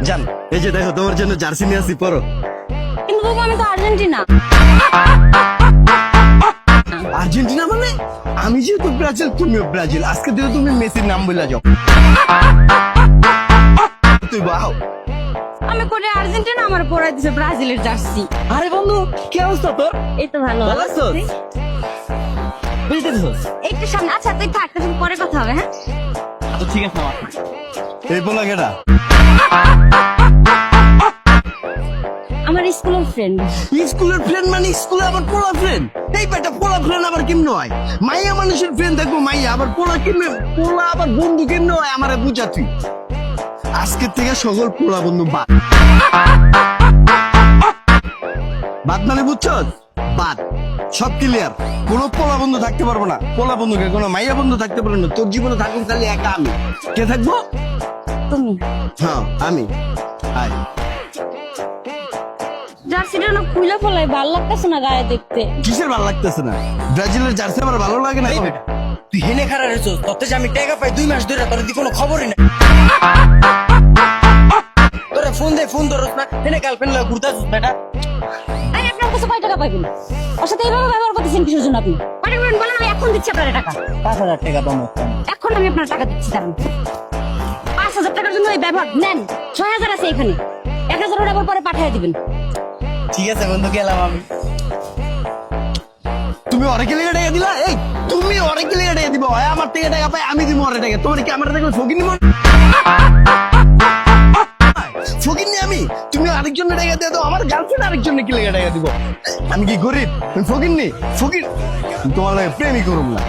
জান, এই যে দেখো তোমার জন্য জার্সি নিয়ে আসি, পরো। কিন্তু বাবু আমি তো আর্জেন্টিনা। আর্জেন্টিনা মানে? আমি যেহেতু ব্রাজিল, তুমিও ব্রাজিল। আজকে থেকে তুমি মেসির নাম বলে যাও। তুই বাও। আমি করে আর্জেন্টিনা, আমার পরাই দিছে ব্রাজিলের জার্সি। আরে বন্ধু, কি অবস্থা তোর? এই তো ভালো। ভালো আছোস? বুঝতেছিস? একটু সামনে, আচ্ছা তুই থাক, তোর সাথে পরে কথা হবে। হ্যাঁ আচ্ছা ঠিক আছে আমার। এই বলা কেডা? আমার স্কুলের ফ্রেন্ড। স্কুলের ফ্রেন্ড মানে স্কুলে আবার পোলা ফ্রেন্ড? এই বেটা, পোলা ফ্রেন্ড আবার কেমনে হয়? মাইয়া মানুষের ফ্রেন্ড দেখবো মাইয়া, আবার পোলা কেমনে? পোলা আবার বন্ধু কেমনে হয়? আমারে বুঝা তুই। আজকের থেকে সকল পোলা বন্ধু বাদ। বাদ মানে বুঝছস? বাদ। সব ক্লিয়ার। কোনো পোলা বন্ধু থাকতে পারবো না। পোলা বন্ধুকে কোনো মাইয়া বন্ধু থাকতে পারবো না। তোর জীবনে থাকুক খালি একা আমি। কে থাকবো? তুমি। হ্যাঁ আমি। আয়। জার্সিটা না খুলে ফেলাই, ভালো লাগতেছে না গায়ে দেখতে। কিসের ভালো লাগতেছে না? ব্রাজিলের জার্সি আমার ভালো লাগে না। তুই হেনে খারা রেছো, তোতে যে আমি টাকা পাই 2 মাস ধরে, তোর দি কোনো খবরই নাই। তোরা ফোন ধরস না, হেনে গার্লফ্রেন্ড লয়ে ঘুরতাছিস বেটা। আমি আপনার কাছে কয় টাকা পাইবেন? ওর সাথে এইভাবে ব্যবহার করতেছেন কিসের জন্য আপনি? কয়টা করবেন বলেন, আমি এখন দিচ্ছি আপনার টাকা। 5000 টাকা পাবো। এখন আমি আপনার টাকা দিচ্ছি, দাঁড়ান। 5000 টাকার জন্য এই ব্যবহার নেন। 6000 আছে এখানে, 1000 ওর আবার পরে পাঠিয়ে দিবেন। ঠিক আছে বন্ধু, গেলাম আমি। তুমি অনেক লেগে টাকা দিলা? এই তুমি অনেক লেগে টাকা দিব? হয় আমার থেকে টাকা পাই, আমি দিব অনেক টাকা। তোমার কি আমার টাকা ফকির নিব? ফকির নি আমি? তুমি আরেকজনের টাকা দিয়ে দাও, আমার গার্লফ্রেন্ড আরেকজনের কি লেগে টাকা দিব? আমি কি গরিব? তুমি ফকির নি? ফকির তোমার লাগে প্রেমই করুম না।